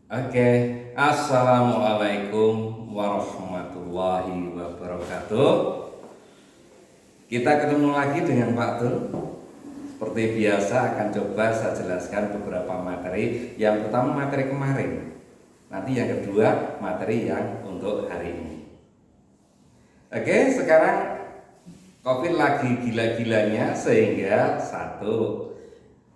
Oke, Assalamualaikum warahmatullahi wabarakatuh. Kita ketemu lagi dengan Pak Tul. Seperti biasa akan coba saya jelaskan beberapa materi. Yang pertama materi kemarin, nanti yang kedua materi yang untuk hari ini. Oke, sekarang COVID lagi gila-gilanya, sehingga satu,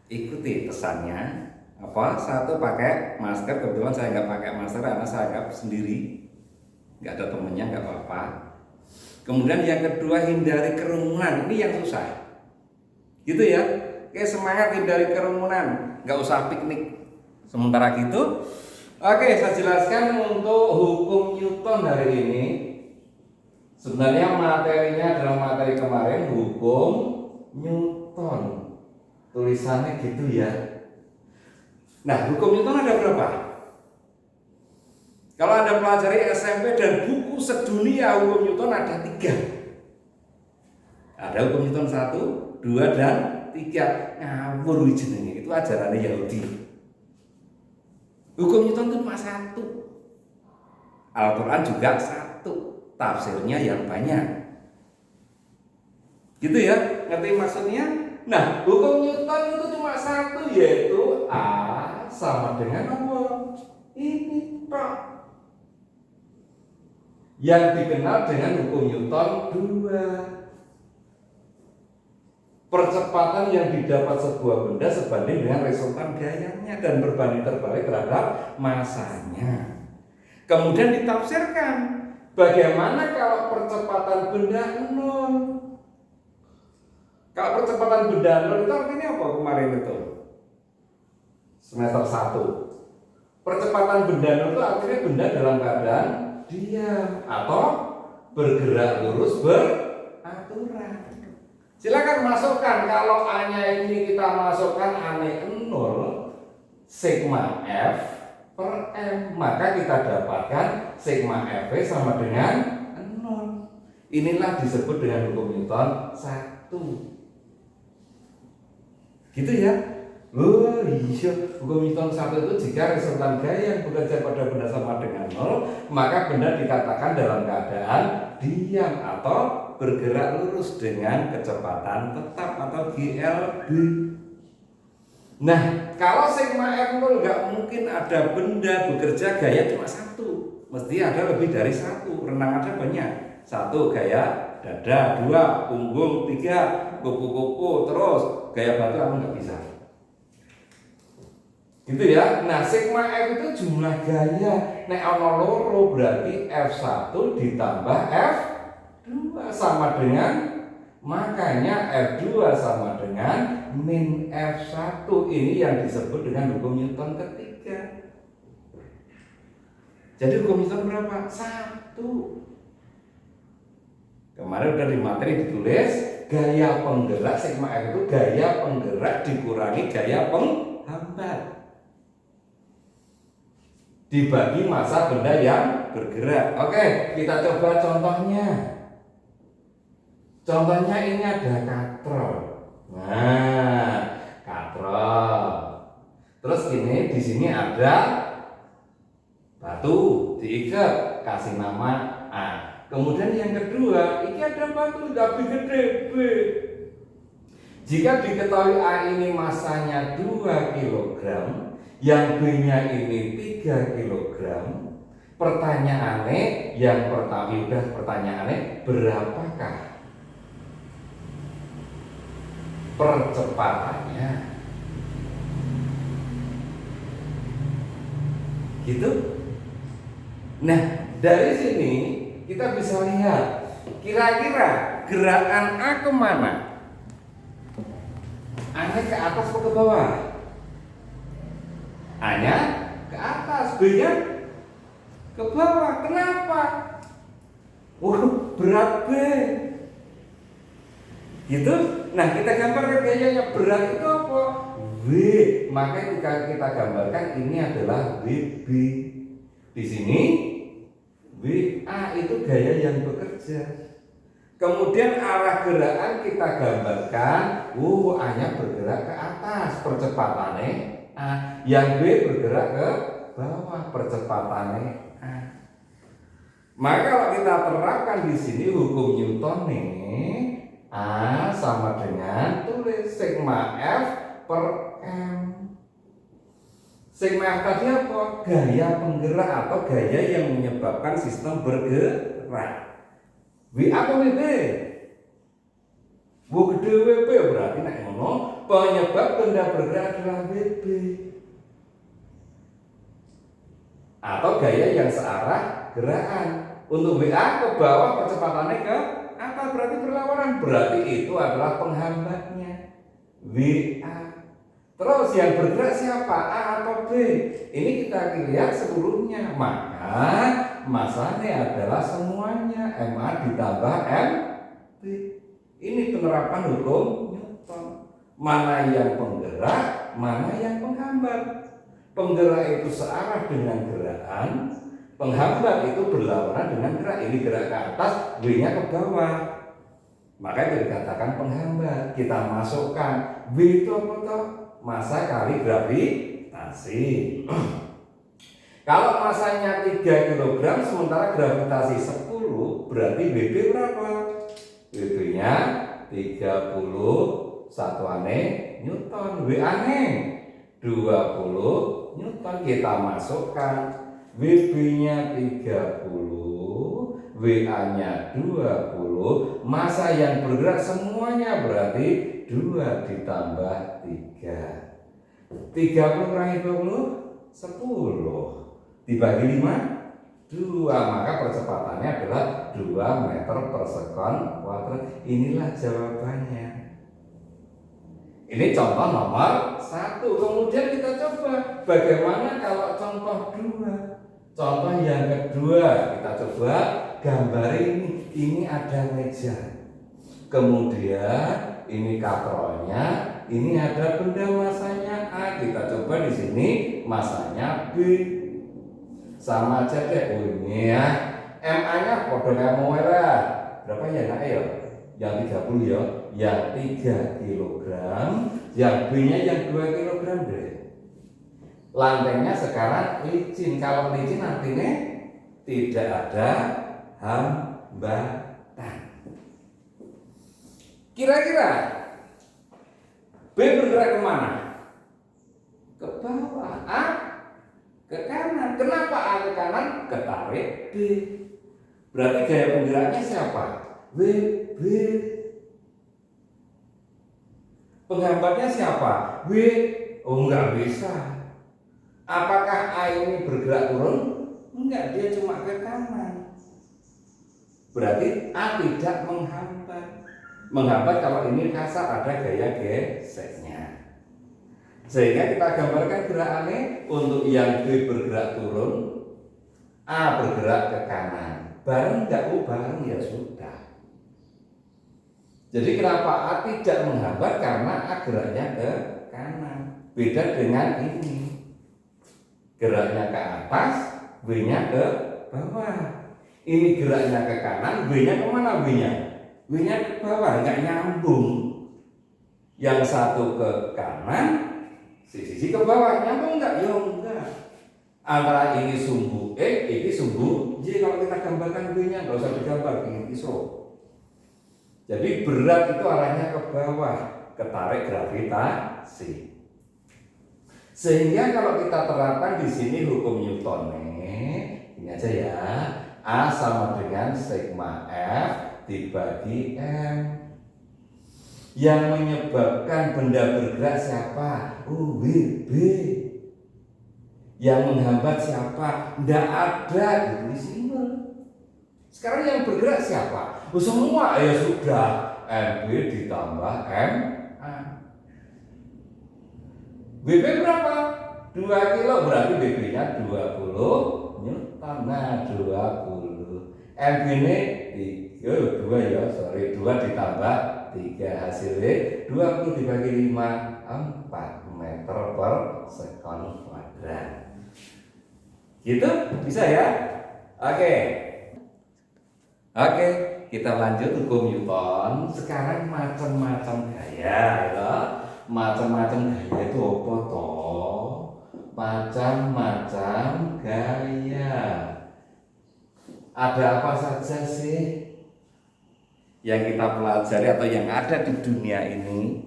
ikuti pesannya. Satu, pakai masker. Kebetulan saya nggak pakai masker karena saya nggak sendiri, nggak ada temennya, nggak apa-apa. Kemudian yang kedua, hindari kerumunan. Ini yang susah, gitu ya. Oke, semangat hindari kerumunan, nggak usah piknik. Sementara gitu, oke, saya jelaskan untuk hukum Newton hari ini. Sebenarnya materinya adalah materi kemarin, hukum Newton. Tulisannya gitu ya. Nah, hukum Newton ada berapa? Kalau Anda pelajari SMP dan buku sedunia, hukum Newton ada 3. Ada hukum Newton 1, 2, dan 3. Ngawur jenenge, itu ajarannya Yahudi. Hukum Newton itu cuma 1. Al-Quran juga 1. Tafsirnya yang banyak. Gitu ya, ngerti maksudnya? Nah, hukum Newton itu cuma 1, yaitu A sama dengan apa? Ini Pak. Yang dikenal dengan hukum Newton 2. Percepatan yang didapat sebuah benda sebanding dengan resultan gayanya dan berbanding terbalik terhadap masanya. Kemudian ditafsirkan, bagaimana kalau percepatan benda 0? Kalau percepatan benda 0 itu artinya apa kemarin itu? Semester 1. Percepatan benda 0 itu artinya benda dalam keadaan diam atau bergerak lurus beraturan. Silakan masukkan, kalau A-nya ini kita masukkan A-nya 0, sigma F per M, maka kita dapatkan sigma F sama dengan 0. Inilah disebut dengan hukum Newton 1. Gitu ya. Oh iya, hukum Newton 1 itu jika resultan gaya yang bekerja pada benda sama dengan 0, maka benda dikatakan dalam keadaan diam atau bergerak lurus dengan kecepatan tetap atau GLB. Nah, kalau sigma F0 nggak mungkin ada benda bekerja gaya cuma 1. Mesti ada lebih dari 1. Renang ada banyak. 1 gaya dada, 2 punggung, 3 kuku-kuku, terus gaya batu kamu nggak bisa. Gitu ya. Nah, sigma F itu jumlah gaya. Nek ana loro berarti F1 ditambah F2 sama dengan, makanya F2 sama dengan min F1. Ini yang disebut dengan hukum Newton ketiga. Jadi hukum Newton berapa? 1. Kemarin udah di materi ditulis gaya penggerak, sigma F itu gaya penggerak dikurangi gaya penghambat dibagi massa benda yang bergerak. Oke, kita coba contohnya. Contohnya ini ada katrol. Nah, katrol. Terus ini di sini ada batu diikat, kasih nama A. Kemudian yang kedua, ini ada batu tapi gede B. Jika diketahui A ini massanya 2 kg, yang B-nya ini 3 kg, pertanyaannya yang pertama, pertanyaannya berapakah percepatannya? Gitu. Nah, dari sini kita bisa lihat kira-kira gerakan A kemana? A-nya ke atas atau ke bawah? A-nya ke atas, B-nya ke bawah. Kenapa? Berat B. Gitu. Nah, kita gambarkan gayanya. Berat itu apa? W. Maka kita gambarkan ini adalah WB. Di sini WA itu gaya yang bekerja. Kemudian arah gerakan kita gambarkan, A-nya bergerak ke atas, percepatannya A. Yang B bergerak ke bawah, percepatannya A. Maka kalau kita terapkan di sini hukum Newton nih, A sama dengan tulis sigma F per M. Sigma F tadi apa? Gaya penggerak atau gaya yang menyebabkan sistem bergerak. V apa WB? Bu gede WB berarti nek ngono penyebab benda bergerak adalah WB. Atau gaya yang searah gerakan. Untuk WA ke bawah percepatannya ke apa? Berarti berlawanan. Berarti itu adalah penghambatnya WA. Terus yang bergerak siapa? A atau B? Ini kita lihat seluruhnya. Maka masanya adalah semuanya MA ditambah MB. Ini penerapan hukum Newton. Mana yang penggerak, mana yang penghambat. Penggerak itu searah dengan gerakan, penghambat itu berlawanan dengan gerak. Ini gerak ke atas, W-nya ke bawah. Maka itu dikatakan penghambat. Kita masukkan W itu apa toh? Massa kali gravitasi. Kalau masanya 3 kg sementara gravitasi 10, berarti BB berapa? BB-nya 30 satuannya Newton. WA-nya 20 Newton. Kita masukkan BB-nya 30, WA-nya 20, massa yang bergerak semuanya berarti 2 ditambah 3. 30 kurangi 20, 10. Dibagi 5, 2. Maka percepatannya adalah 2 meter per sekon kuadrat. Inilah jawabannya. Ini contoh nomor 1. Kemudian kita coba bagaimana kalau contoh 2. Contoh yang kedua, kita coba gambar ini. Ini ada meja. Kemudian ini katrolnya, ini ada benda masanya A. Kita coba di sini masanya B. Sama aja deh. Oh ini ya. MA-nya kode kamu berapa ya nak ya? Yang 30 ya. Yang 3 kg, yang B-nya yang 2 kg deh. Lantainya sekarang licin. Kalau licin artinya tidak ada hambatan. Kira-kira B bergerak kemana? Ke bawah. A ke kanan. Kenapa A ke kanan? Ketarik B. Berarti gaya penggeraknya siapa? W, B. Penghambatnya siapa? W. Oh enggak bisa. Apakah A ini bergerak turun? Enggak, dia cuma ke kanan. Berarti A tidak menghambat. Menghambat kalau ini kasar, ada gaya geseknya. Sehingga kita gambarkan gerakannya. Untuk yang B bergerak turun, A bergerak ke kanan. Bareng enggak? Oh bareng, ya sudah. Jadi kenapa A tidak menghambat? Karena A geraknya ke kanan. Beda dengan ini. Geraknya ke atas, W-nya ke bawah. Ini geraknya ke kanan, W-nya kemana W-nya? W-nya ke bawah, nggak nyambung. Yang satu ke kanan, sisi ke bawah, nyambung nggak? Ya enggak. Antara ini sumbu E, ini sumbu J. Kalau kita gambarkan W-nya, nggak usah digambar, ingin pisau. Jadi berat itu arahnya ke bawah, ketarik gravitasi. Sehingga kalau kita terapkan di sini hukum Newton ini aja ya, A sama dengan sigma F dibagi M. Yang menyebabkan benda bergerak siapa? B. Yang menghambat siapa? Tidak ada di sini. Sekarang yang bergerak siapa? Semua ya sudah. MB ditambah MA. BB berapa? 2 kilo, berarti BB-nya 20 Newton. Nah, 20. MB ini 2 ya, 2 ditambah 3, hasilnya 20 dibagi 5, 4 meter per sekon kuadrat. Gitu? Bisa ya? Oke, kita lanjut hukum Newton. Sekarang macam-macam gaya ya. Macam-macam gaya itu apa toh? macam-macam gaya. Ada apa saja sih yang kita pelajari atau yang ada di dunia ini?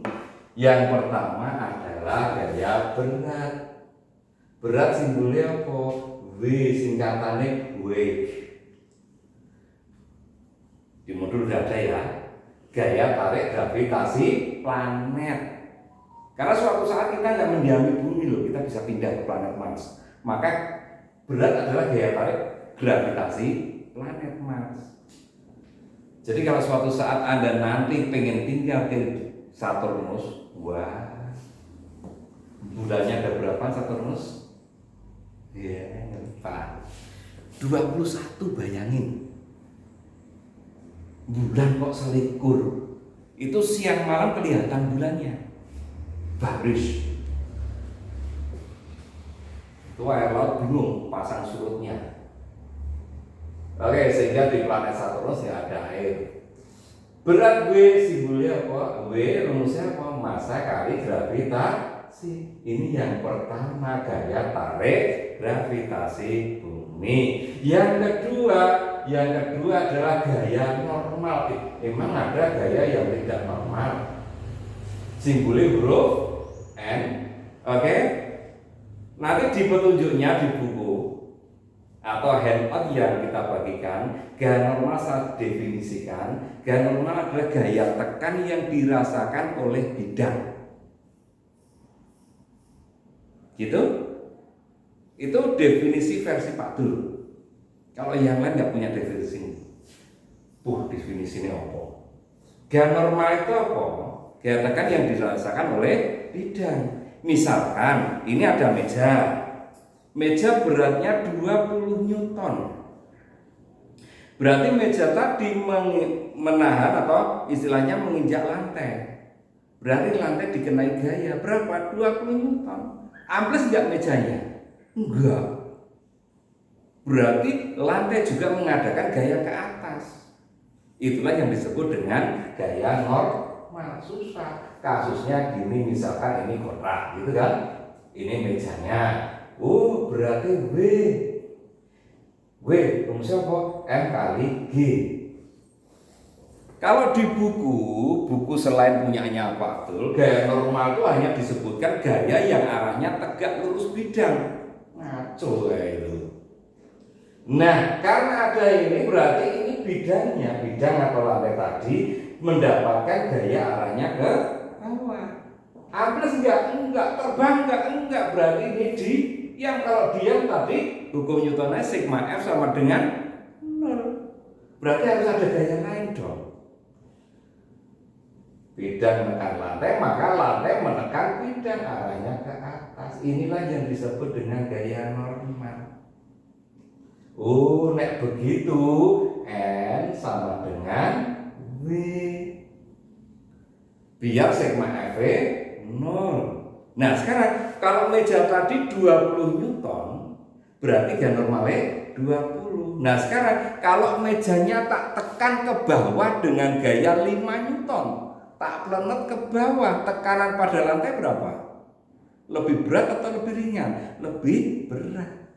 Yang pertama adalah gaya berat. Berat simbolnya apa? W, singkatannya weight. Di modul udah ada ya, gaya tarik gravitasi planet. Karena suatu saat kita nggak mendiami bumi loh, kita bisa pindah ke planet Mars. Maka berat adalah gaya tarik gravitasi planet Mars. Jadi kalau suatu saat Anda nanti pengen tinggal di Saturnus, wah, bulannya ada berapa Saturnus? Ya, Pak. 21, bayangin. Bulan kok selikur. Itu siang malam kelihatan bulannya. Baris. Itu air laut bingung pasang surutnya. Oke, sehingga di planet Saturnus ya ada air. Berat W simbolnya apa? W rumusnya apa? Massa kali gravitasi. Ini yang pertama, gaya tarik gravitasi bumi. Yang kedua adalah gaya normal. Emang ada gaya yang tidak normal? Simbolnya huruf N. Oke. Nanti di petunjuknya di buku atau handout yang kita bagikan, gaya normal saya definisikan. Gaya normal adalah gaya tekan yang dirasakan oleh bidang. Gitu? Itu definisi versi Pak Dul. Kalau yang lain nggak punya definisi. Definisi ini apa? Gaya normal itu apa? Gaya tekan yang dirasakan oleh bidang. Misalkan ini ada meja. Meja beratnya 20 Newton. Berarti meja tadi menahan atau istilahnya menginjak lantai. Berarti lantai dikenai gaya berapa? 20 Newton. Ambles enggak mejanya? Enggak. Berarti lantai juga mengadakan gaya ke atas. Itulah yang disebut dengan gaya normal. Susah. Kasusnya gini, misalkan ini kotak gitu kan. Ini mejanya. Berarti W rumusnya apa? M kali G. Kalau di buku selain punyanya Pak Abdul, gaya normal itu hanya disebutkan gaya yang arahnya tegak lurus bidang. Ngaco kayak itu. Nah, karena ada ini berarti ini bidang atau lantai tadi mendapatkan gaya arahnya ke bawah. Ambles enggak, terbang enggak, berarti ini yang kalau diam tadi hukum Newtonnya sigma F sama dengan 0. Berarti harus ada gaya lain dong. Bidang menekan lantai, maka lantai menekan bidang arahnya ke atas. Inilah yang disebut dengan gaya normal. Nek begitu N sama dengan W. Biar sigma F 0. Nah sekarang kalau meja tadi 20 Newton, berarti gaya normalnya 20. Nah sekarang kalau mejanya tak tekan ke bawah dengan gaya 5 Newton, tak plenet ke bawah, tekanan pada lantai berapa? Lebih berat atau lebih ringan? Lebih berat.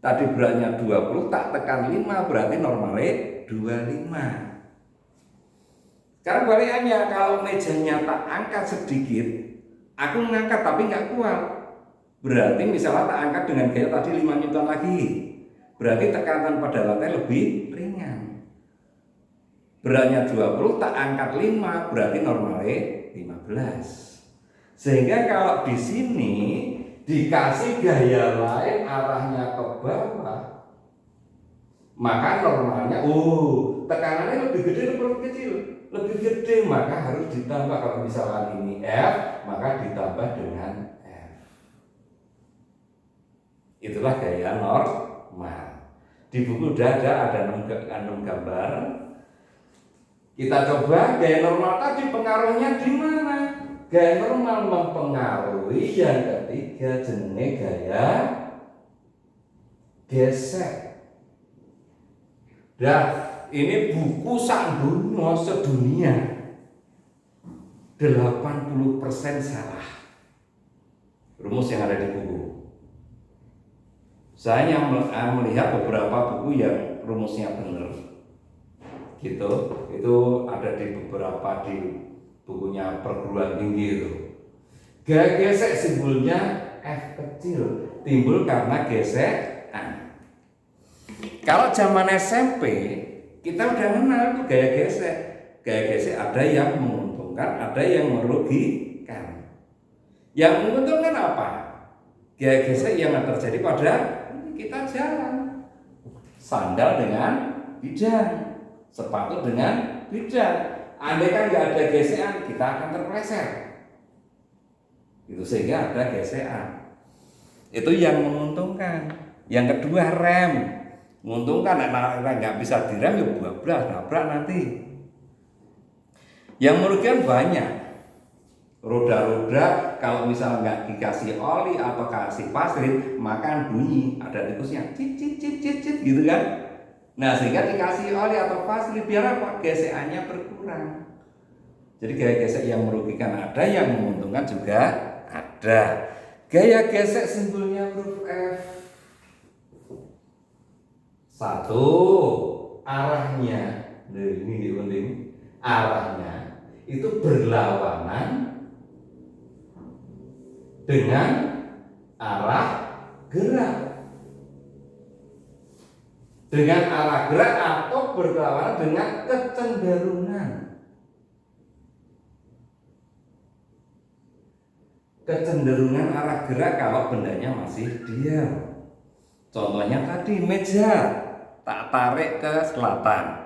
Tadi beratnya 20, tak tekan 5, berarti normalnya 25. Sekarang balikannya, kalau mejanya tak angkat sedikit, aku ngangkat tapi nggak kuat. Berarti misalnya tak angkat dengan gaya tadi 5 Newton lagi. Berarti tekanan pada lantai lebih ringan. Beratnya 20, tak angkat 5, berarti normalnya 15. Sehingga kalau di sini dikasih gaya lain arahnya ke bawah, maka normalnya tekanannya lebih gede atau lebih kecil? Lebih gede, maka harus ditambah. Kalau misalkan ini F, maka ditambah dengan F. Itulah gaya normal. Di buku udah ada 6 gambar. Kita coba gaya normal tadi pengaruhnya di mana? Gaya normal mempengaruhi yang ketiga, jenenge gaya gesek. Ini buku sak dunia sedunia 80% salah rumus yang ada di buku. Saya melihat beberapa buku yang rumusnya benar, gitu. Itu ada di beberapa di bukunya perguruan tinggi itu. Gaya gesek simbolnya F kecil, timbul karena gesekan. Kalau zaman SMP kita udah kenal tuh gaya gesek. Gaya gesek ada yang menguntungkan, ada yang merugikan. Yang menguntungkan apa? Gaya gesek yang terjadi pada kita jalan, sandal dengan bidang, sepatu dengan bidang. Andai kan nggak ada gesekan, kita akan terpeleset. Itu sehingga ada gesekan. Itu yang menguntungkan. Yang kedua rem, menguntungkan. Nah, nggak bisa direm ya bablas, nabrak nanti. Yang merugikan banyak. Roda-roda kalau misalnya nggak dikasih oli atau kasih pasir, maka bunyi, ada tikusnya cit cit cit cit cit gitu kan. Nah, sehingga dikasih oli atau pasir biar apa? Gesekannya berkurang. Jadi gaya gesek yang merugikan ada, yang menguntungkan juga ada. Gaya gesek simbolnya huruf F. Satu, arahnya. Ini penting. Arahnya itu berlawanan dengan arah gerak. Dengan arah gerak atau berlawanan dengan kecenderungan. Kecenderungan arah gerak kalau bendanya masih diam. Contohnya tadi meja tak tarik ke selatan.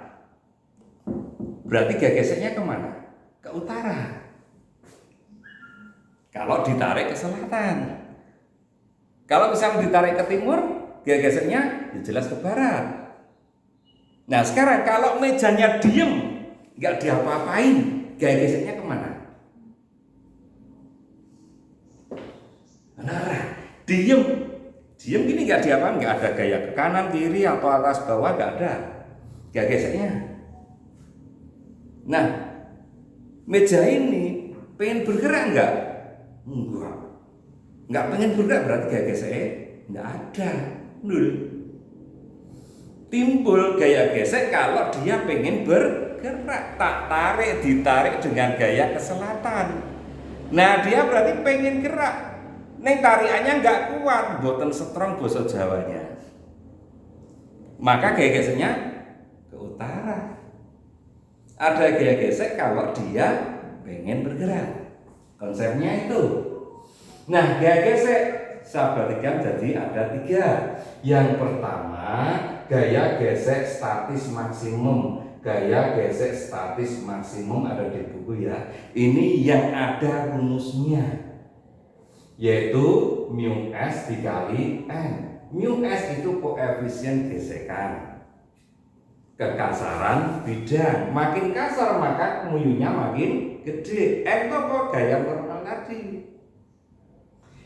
Berarti gaya geseknya kemana? Ke utara. Kalau ditarik ke selatan. Kalau misalnya ditarik ke timur, gaya geseknya ya jelas ke barat. Nah sekarang kalau mejanya diem, nggak diapa-apain, gaya geseknya kemana? Nah, diem gini nggak diapa-apain, nggak ada gaya ke kanan, kiri atau atas bawah, nggak ada gaya geseknya. Nah, meja ini pengen bergerak nggak? Enggak pengen bergerak, berarti gaya gesek enggak ada, nul. Timbul gaya gesek kalau dia pengen bergerak, tak tarik, ditarik dengan gaya ke selatan. Nah dia berarti pengen gerak, neng tariannya enggak kuat, boten strong basa Jawanya. Maka gaya geseknya ke utara. Ada gaya gesek kalau dia pengen bergerak. Konsepnya itu. Nah, gaya gesek saya berikan jadi ada 3. Yang pertama, gaya gesek statis maksimum. Gaya gesek statis maksimum ada di buku ya. Ini yang ada rumusnya, yaitu mu s dikali n. Mu s itu koefisien gesekan. Kekasaran bidang, makin kasar maka muyunya makin gede. N itu apa? Gaya normal tadi.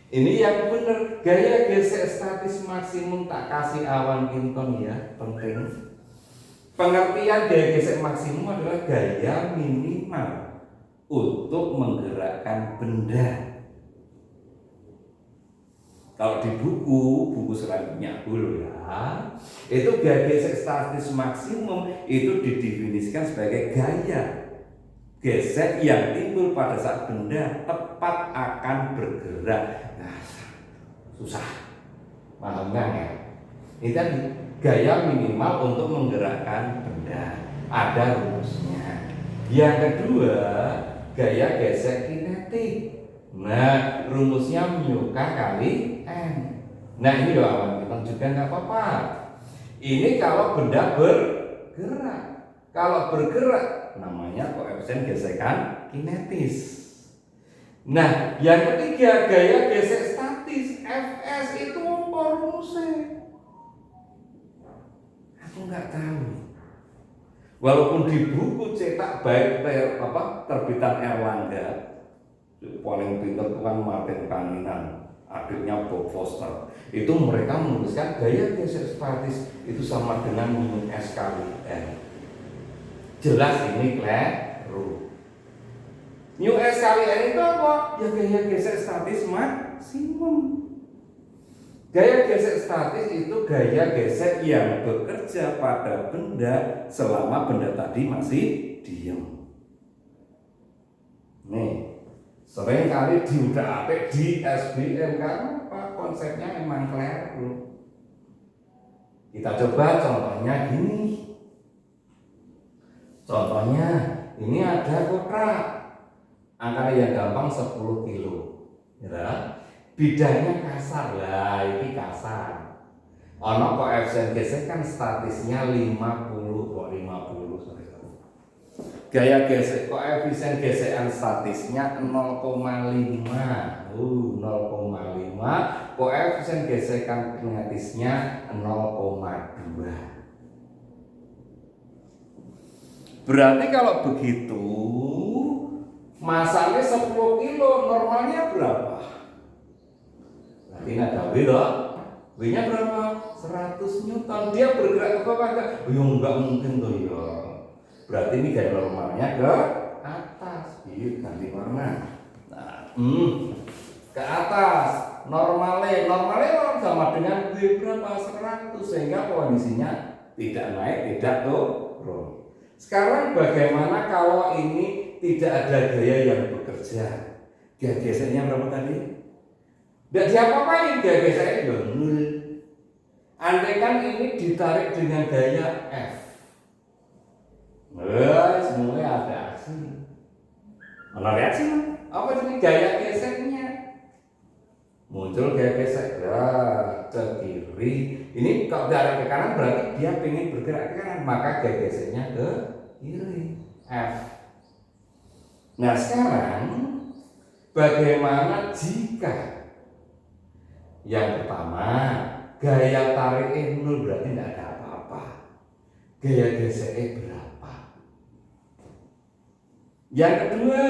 Ini yang benar, gaya gesek statis maksimum tak kasih awan Newton ya, penting. Pengertian gaya gesek maksimum adalah gaya minimal untuk menggerakkan benda. Kalau di buku selanjutnya dulu ya, itu gaya gesek statis maksimum itu didefinisikan sebagai gaya gesek yang timbul pada saat benda tepat akan bergerak. Nah, susah, paham kan ya? Ini tadi gaya minimal untuk menggerakkan benda, ada rumusnya. Yang kedua, gaya gesek kinetik. Nah, rumusnya mu k kali n. Nah, ini doa awan kita juga nggak apa-apa. Ini kalau benda bergerak. Kalau bergerak namanya koefisien gesekan kinetis. Nah, yang ketiga gaya gesek statis. Fs itu apa rumusnya? Aku nggak tahu. Walaupun di buku cetak baik terbitan Erlangga, paling pintar itu kan Martin Kaninan, adiknya Bob Foster. Itu mereka menuliskan gaya gesek statis itu sama dengan mu s kali n. Jelas ini keliru. Mu s kali n itu apa? Ya gaya gesek statis maksimum. Gaya gesek statis itu gaya gesek yang bekerja pada benda selama benda tadi masih diam. Nih, sering kali diudak-atik di SBM karena apa? Konsepnya memang keliru. Kita coba contohnya gini. Contohnya ini ada kotak. Angka yang gampang 10 kilo. Ya. Bidangnya kasar lah, ini kasar. Ono koefisien gesek kan statisnya 50 kok 50 sorry. Gaya gesek koefisien gesekan statisnya 0,5. 0,5. Koefisien gesekan kinetisnya 0,2. Berarti kalau begitu masanya 10 kilo, normalnya berapa? Berarti ada W loh. W-nya berapa? 100 Newton. Dia bergerak ke bawah enggak? Ya enggak mungkin tuh ya. Berarti ini gaya normalnya ke atas. Iya, ganti warna. Nah, ke atas. Normalnya sama dengan W berapa? 100, sehingga kondisinya tidak naik, tidak turun. Sekarang bagaimana kalau ini tidak ada gaya yang bekerja? Gaya geseknya berapa tadi? Tidak diapa-apain, gaya geseknya juga nol. Andai kan ini ditarik dengan gaya F, semuanya ada aksi. Mana reaksi? Apa ini gaya geseknya? Muncul gaya gesek ke kiri. Ini kalau darah ke kanan berarti dia pengen bergerak ke kanan, maka gaya geseknya ke kiri, F. Nah sekarang bagaimana jika yang pertama gaya tarik nol, berarti tidak ada apa-apa. Gaya gesek berapa? Yang kedua,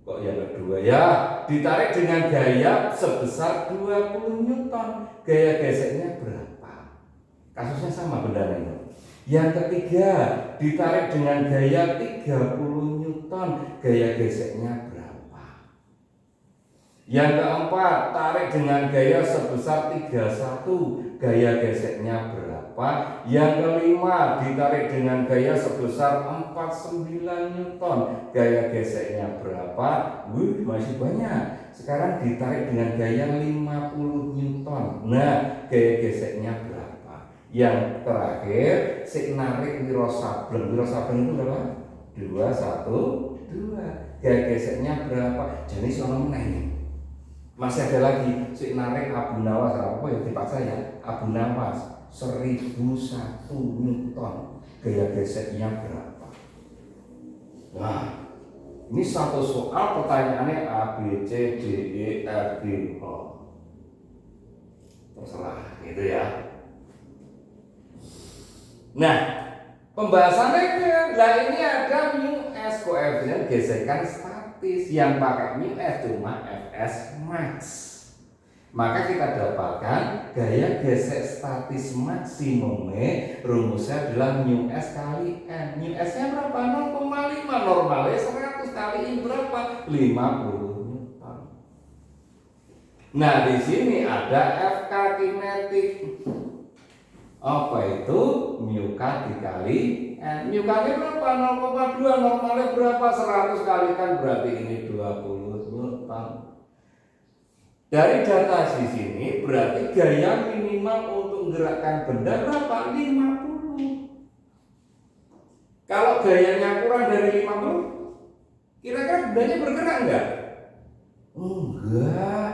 kok yang kedua ya, ditarik dengan gaya sebesar 20 Newton. Gaya geseknya berapa? Kasusnya sama benda ini. Yang ketiga, ditarik dengan gaya 30 Newton. Gaya geseknya berapa? Yang keempat, tarik dengan gaya sebesar 31. Gaya geseknya berapa? Yang kelima, ditarik dengan gaya sebesar 49 Newton. Gaya geseknya berapa? Masih banyak. Sekarang ditarik dengan gaya 50 Newton. Nah, gaya geseknya berapa? Yang terakhir, si narik wirosableng. Wirosableng itu berapa? 2, 1, 2. Gaya geseknya berapa? Jadi soalnya ini masih ada lagi si narik Abu Nawas. Apa ya dipaksa ya? Abu Nawas 1001 Newton. Gaya geseknya berapa? Nah, ini satu soal pertanyaannya A, B, C, D, E, F, G, H. Terserah gitu ya. Nah, pembahasannya lah ini ada mu S, koefisien gesekan statis. Yang pakai mu S cuma Fs max. Maka kita dapatkan gaya gesek statis maksimumnya rumusnya adalah mu S kali N. Mu S nya berapa? 0,5. Normalnya 100 kali ini berapa? 50 Newton. Nah, di sini ada FK kinetik. Apa itu? Mu K dikali N. Mu K nya berapa? 0,2. Normalnya berapa? 100 kali kan berarti ini 20 Newton. Dari data di sini berarti gaya minimal untuk menggerakkan benda berapa? 50. Kalau gayanya kurang dari 50, kira-kira bendanya bergerak enggak? Enggak.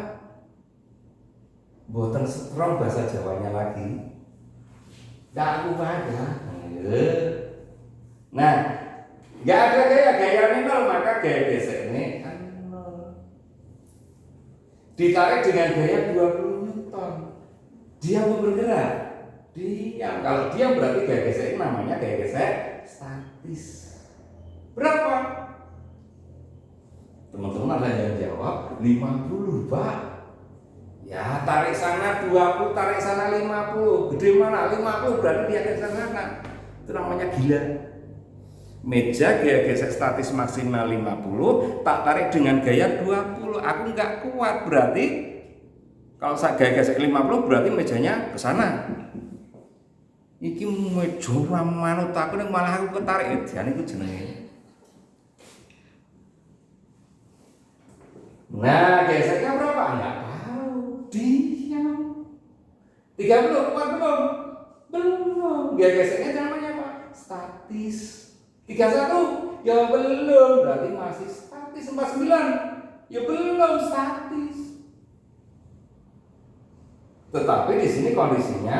Boten strong bahasa Jawanya lagi. Enggak aku ada. Nah, enggak ada gaya minimal, maka gaya gesek ini ditarik dengan gaya 20 Newton. Dia mau bergerak? Diam. Kalau diam berarti gaya gesek namanya gaya gesek statis. Berapa? Teman-teman ada yang jawab 50, Pak. Ya, tarik sana 20, tarik sana 50. Gede mana? 50 berarti dia ke sana. Itu namanya gila. Meja gaya gesek statis maksimal 50, tak tarik dengan gaya 20. Aku nggak kuat, berarti Kalau saya gesek 50 berarti mejanya ke sana. Iki meja ora manut aku ning malah aku ketarik edian iku jenenge. Nah, geseknya berapa? Enggak tahu. Diam. 30 kuat belum? Belum. Geseknya namanya apa? Statis. 31 ya belum, berarti masih statis. 49 ya belum statis. Tetapi di sini kondisinya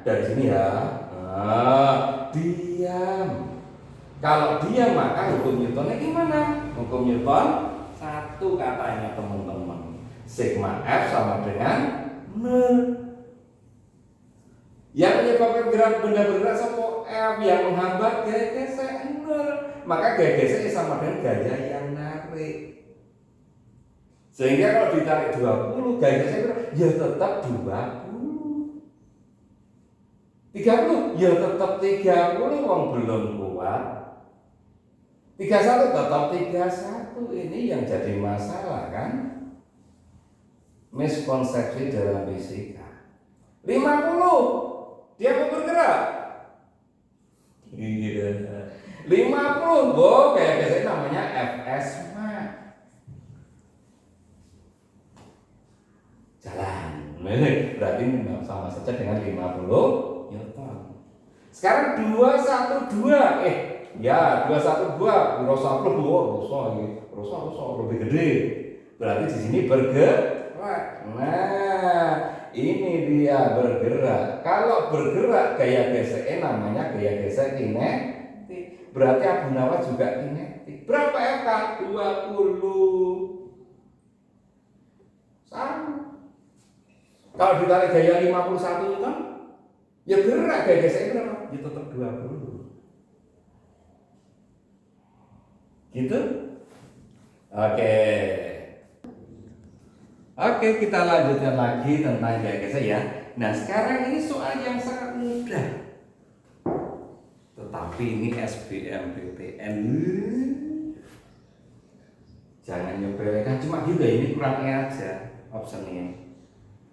dari sini ya. Diam. Kalau diam maka hukum Newtonnya gimana? Hukum Newton satu katanya teman-teman. Sigma F sama dengan nol. Yang menyebabkan gerak benda bergerak sama F, yang menghambat gaya gesek nol. Maka gaya geseknya sama dengan gaya yang narik. Sehingga kalau ditarik 20, gaya gesek ya tetap 20. 30 ya tetap 30, wong belum kuat. 31 tetap 31. Ini yang jadi masalah kan? Miskonsepsi dalam fisika. 50 dia mau bergerak. Iya. 50 kayak biasanya namanya Fs mah. Jalan. Berarti sama saja dengan 50 Newton. Sekarang 212 ya 212 rosa lebih gede. Berarti di sini bergerak. Nah, ini dia bergerak. Kalau bergerak gaya geseknya namanya gaya gesek kinetik. Berarti Abu Nawas juga kinetik. Berapa FK? 20. Sama. Kalau ditarik gaya 51 Newton, ya gerak gaya geseknya berapa? Ya tetap 20. Gitu? Oke, kita lanjutkan lagi tentang gaya gesek ya. Nah, sekarang ini soal yang sangat mudah. Tetapi ini SBMPTN. Jangan nyepelekan, cuma juga ini kurang aja optionnya.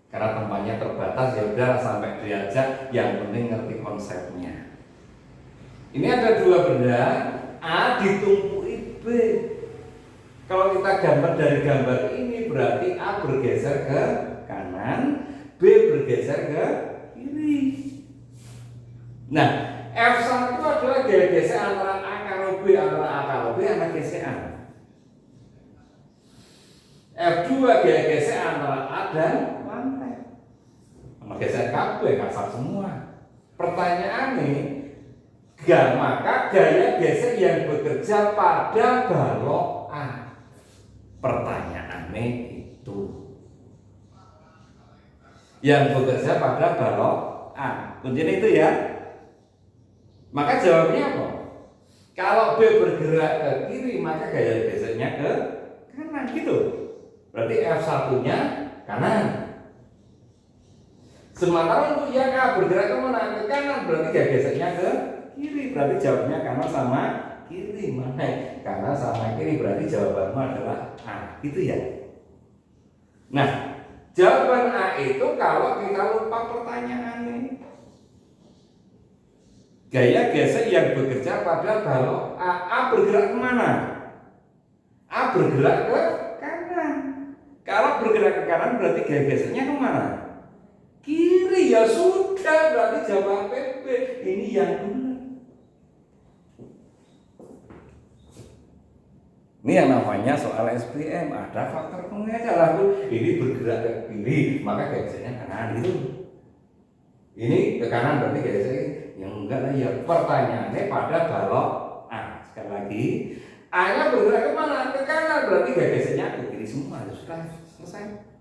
Karena tempatnya terbatas, ya udah sampai diajak, yang penting ngerti konsepnya. Ini ada dua benda, A ditumpuki B. Kalau kita gambar dari gambar ini berarti A bergeser ke kanan, B bergeser ke kiri. Nah, F1 adalah gaya gesek antara A karo B, antara A karo B sama gesekan. F2 gaya gesek antara A dan lantai. Sama gesek kabeh kasar semua. Pertanyaannya, maka gaya gesek yang bekerja pada balok A. Pertanyaannya itu yang bekerja pada balok A. Kuncinya itu ya. Maka jawabnya apa? Kalau B bergerak ke kiri, maka gaya geseknya ke kanan gitu. Berarti F1-nya kanan. Sementara untuk yang A bergerak kemana? Ke kanan, berarti gaya geseknya ke kiri. Berarti jawabnya kanan sama kiri. Mana? Kanan sama kiri, berarti jawabanmu adalah A. Gitu ya. Nah, jawaban A itu kalau kita lupa pertanyaannya. Gaya gesek yang bekerja pada balok A. A bergerak kemana? A bergerak ke kanan. Kalau bergerak ke kanan berarti gaya geseknya kemana? Kiri. Ya sudah, berarti jawab PP. Ini yang benar. Ini yang namanya soal SBM. Ada faktor pengajar lah. Ini bergerak ke kiri, maka gaya geseknya kanan itu. Ini ke kanan berarti gaya geseknya yang enggak lah ya. Pertanyaannya pada balok A. Sekali lagi, A-nya bergerak kemana? Ke kanan, berarti gaya geseknya ke kiri semua. Sudah selesai.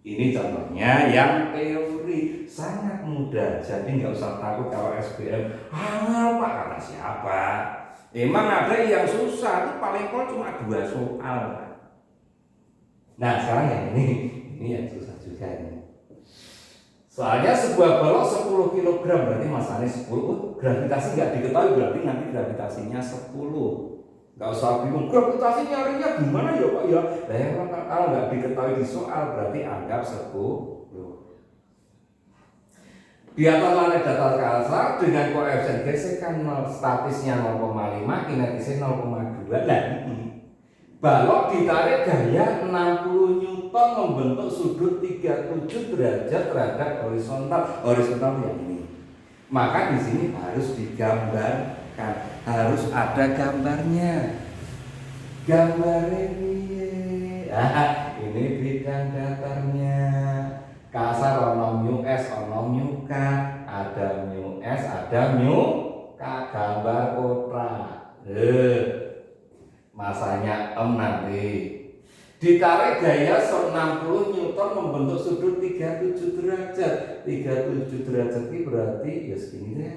Ini contohnya yang teori, sangat mudah. Jadi nggak usah takut kalau SBM. Pak kata siapa? Emang ada yang susah, itu paling pol cuma 2 soal. Nah sekarang yang ini yang susah juga ini. Soalnya sebuah balok 10 kg berarti masanya 10. Gravitasi nggak diketahui, berarti nanti gravitasinya 10. Nggak usah bingung, gravitasi nyarinya gimana ya Pak ya? Kalau nggak diketahui di soal berarti anggap 10. Di atas lantai datar kasar dengan koefisien gesekan statisnya 0,5, kinetisnya 0,2. Nah, balok ditarik gaya 60 Newton membentuk sudut 37 derajat terhadap horizontal yang ini. Maka di sini harus digambarkan, harus ada gambarnya. Gambarnya ini bidang datarnya. Kasar ono mu s ono mu k, ada mu s ada mu k, gambar kotak. Masanya nanti ditarik gaya 60 Newton membentuk sudut 37 derajat. 37 derajat ini berarti ya segini deh.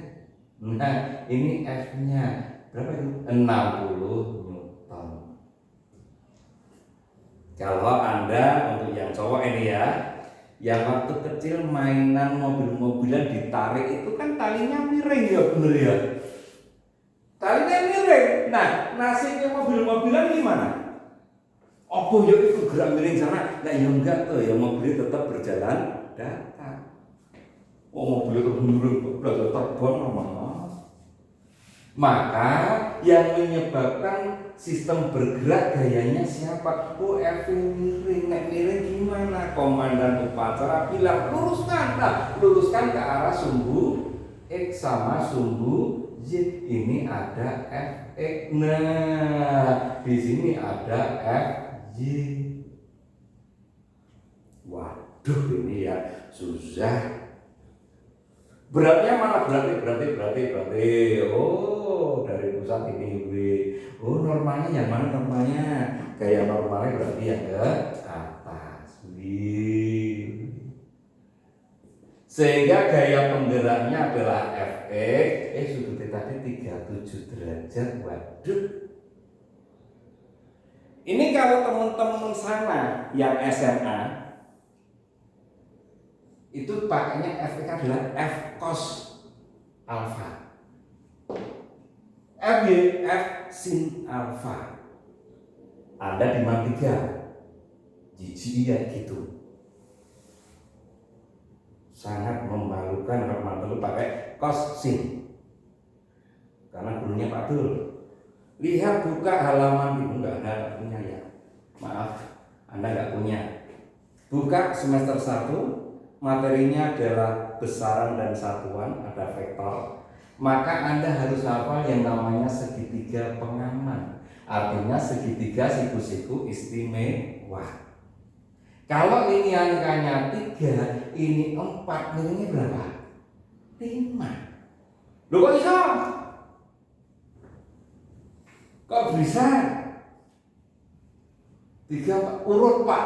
Nah, ini F-nya berapa itu? 60 Newton. Kalau Anda untuk yang cowok ini ya, yang waktu kecil mainan mobil-mobilan ditarik itu kan talinya miring ya, bener ya? Talinya miring. Nah, nasibnya mobil-mobilan gimana? Oh ya itu gerak miring sana. Nah ya enggak tuh, ya mobilnya tetap berjalan datar. Oh mobilnya terus miring, belajar terbang mana? Maka yang menyebabkan sistem bergerak gayanya siapa? Oh F miring. Nek miring gimana? Komandan upacara bilang luruskan. Nah, luruskan ke arah sumbu X sama sumbu Y. Ini ada Fx. Nah, di sini ada Fy. Waduh, ini ya susah. Beratnya mana? Berarti. Oh, dari pusat ini W. Oh, normalnya yang mana normalnya? Gaya normalnya berarti yang ke atas. W. Sehingga gaya penggeraknya adalah Fx. Sudutnya tadi 37 derajat. Waduh. Ini kalau teman-teman sana yang SMA itu pakainya Fx adalah F cos alpha. F sin alpha. Anda di mat 3. Jijik ya gitu. Sangat memalukan kalau mantel pakai cos sin. Karena gurunya Pak Dul. Lihat buka halaman itu enggak punya ya. Maaf, Anda enggak punya. Buka semester 1. Materinya adalah besaran dan satuan, ada vektor. Maka Anda harus hafal yang namanya segitiga pengaman. Artinya segitiga siku-siku istimewa. Kalau ini angkanya 3, ini 4, nilainya berapa? 5. Loh kok bisa? Kok bisa? 3 urut Pak.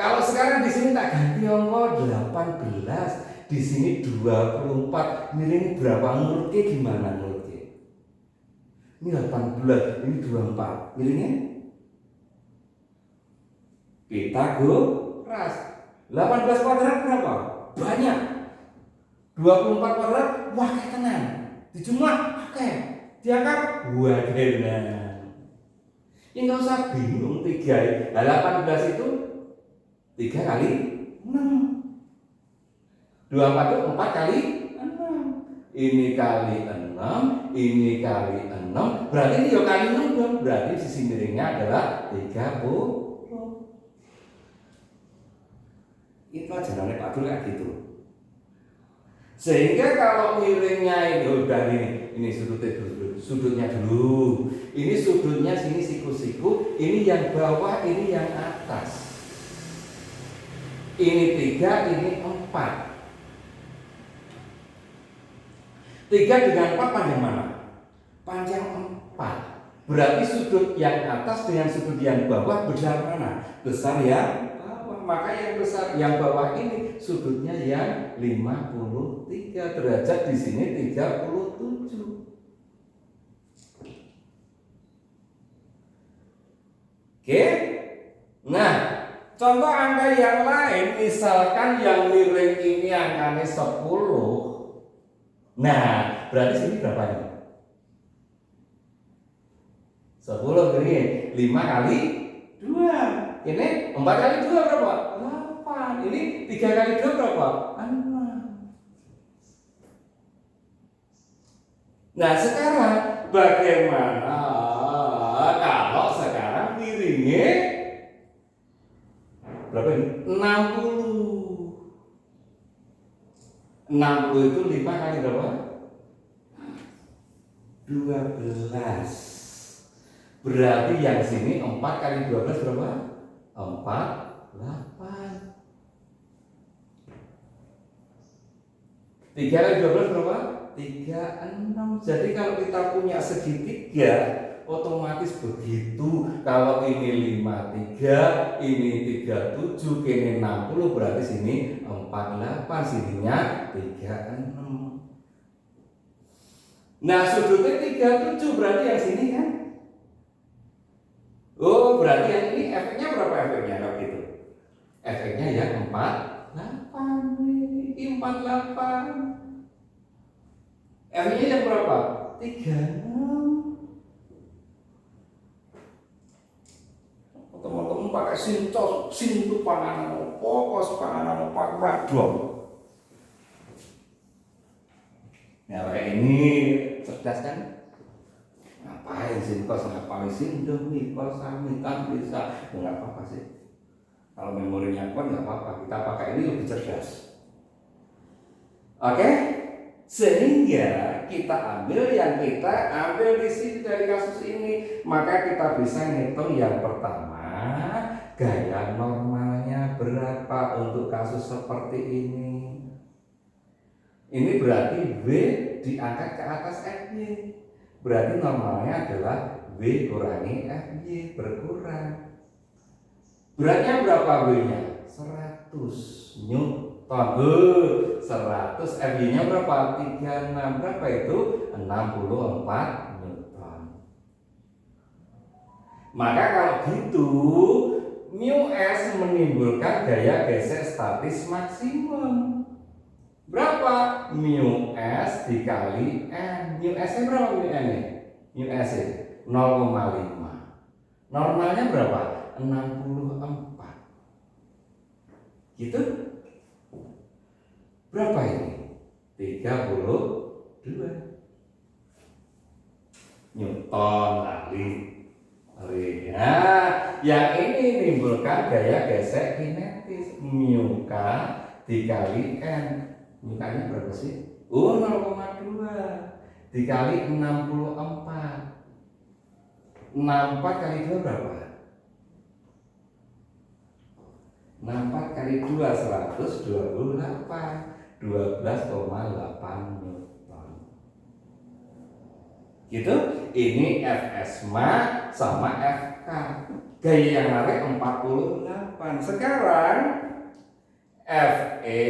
Kalau sekarang di sini tak ganti angka 18, di sini 24, miring berapa menurutnya gimana menurutnya? Ini 18, ini 24, miringnya? Pitagoras. 18 kuadrat berapa? Banyak. 24 kuadrat, wah kayak tenang. Dijumlah, oke. Diangkat, wadenan. Ya nggak usah bingung 3, 18 itu 3 kali 6. 24 itu 4 kali 6. Ini kali 6, ini kali 6. Berarti ini ya kali 6 dong. Berarti sisi miringnya adalah 30. Itu aja namanya Pak Dul kayak gitu. Sehingga kalau miringnya ini udah ini sudutnya dulu. Ini sudutnya sini siku-siku, ini yang bawah, ini yang atas. Ini 3, ini 4. 3 dengan 4 panjang mana? Panjang 4. Berarti sudut yang atas dengan sudut yang bawah besar mana? Besar yang bawah. Maka yang besar yang bawah ini sudutnya yang 53 derajat, di sini 37. Oke? Nah, contoh angka yang lain, misalkan yang miring ini angkanya 10. Nah, berarti sini berapa nih? 10 gini 5 kali 2. Ini 4 kali 2 berapa? 8. Ini 3 kali 2 berapa? 6. Nah sekarang bagaimana kalau sekarang piringnya berapa ini? 60. 60 itu 5 kali berapa? 12. Berarti yang sini 4 kali 12 berapa? 48. 3 kali 12 berapa? 36. Jadi kalau kita punya segitiga otomatis begitu. Kalau ini 53, ini 37, ini 60, berarti sini 48, sininya 36. Nah sudutnya 37, berarti yang sini kan? Oh berarti yang ini efeknya berapa efeknya kalau gitu? Efeknya ya 48. Ini 48. Efeknya yang berapa? 36. Teman-teman pakai sintos, sintu panganan pokos panganan padong. Ya pakai ini cerdas kan? Ngapain sintos, ngapain sinto, mikos, minta bisa, nggak apa-apa sih. Kalau memorinya kuat nggak apa-apa, kita pakai ini lebih cerdas. Oke? Sehingga kita ambil yang kita ambil di sini dari kasus ini, maka kita bisa ngitung yang pertama gaya normalnya berapa untuk kasus seperti ini. Ini berarti W diangkat ke atas FY. Berarti normalnya adalah W kurangi FY, berkurang. Beratnya berapa W-nya? 100 Newton. 100. FY-nya berapa? 36. Berapa itu? 64 Newton. Maka kalau gitu mu S menimbulkan gaya gesek statis maksimum. Berapa? Mu S dikali N. Mu S-nya berapa mu N-nya? Mu S-nya 0,5. Normalnya berapa? 64. Gitu? Berapa ini? 32 Newton kali. Nah, yang ini menimbulkan gaya gesek kinetis mu K dikali N. Mu K-nya berapa sih? 0,2 dikali 64. 64 kali 2 berapa? 64 kali 2 128 12,8 Newton. Gitu. Ini Fs-ma sama Fk. Gaya yang narik 48. Sekarang Fe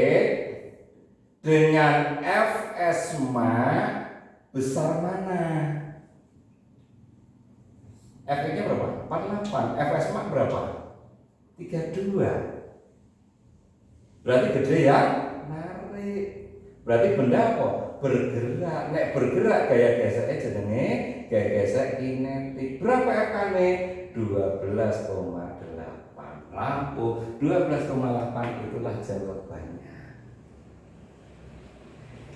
dengan Fs-ma besar mana? Fe-nya berapa? 48. Fs-ma berapa? 32. Berarti gede ya? Narik. Berarti benda apa? Bergerak. Nek bergerak gaya geseknya jenenge gaya gesek kinetik. Berapa FK-ne? 12,8. Lampu 12,8 itulah jawabannya.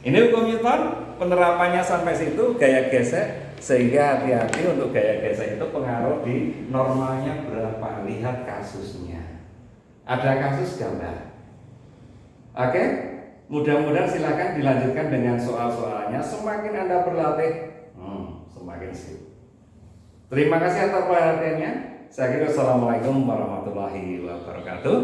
Ini hukum Newton, penerapannya sampai situ gaya gesek, sehingga hati-hati untuk gaya gesek itu pengaruh di normalnya berapa. Lihat kasusnya. Ada kasus gambar. Oke? Mudah-mudahan silakan dilanjutkan dengan soal-soalnya. Semakin Anda berlatih, semakin sip. Terima kasih atas perhatiannya. Saya kira assalamualaikum warahmatullahi wabarakatuh.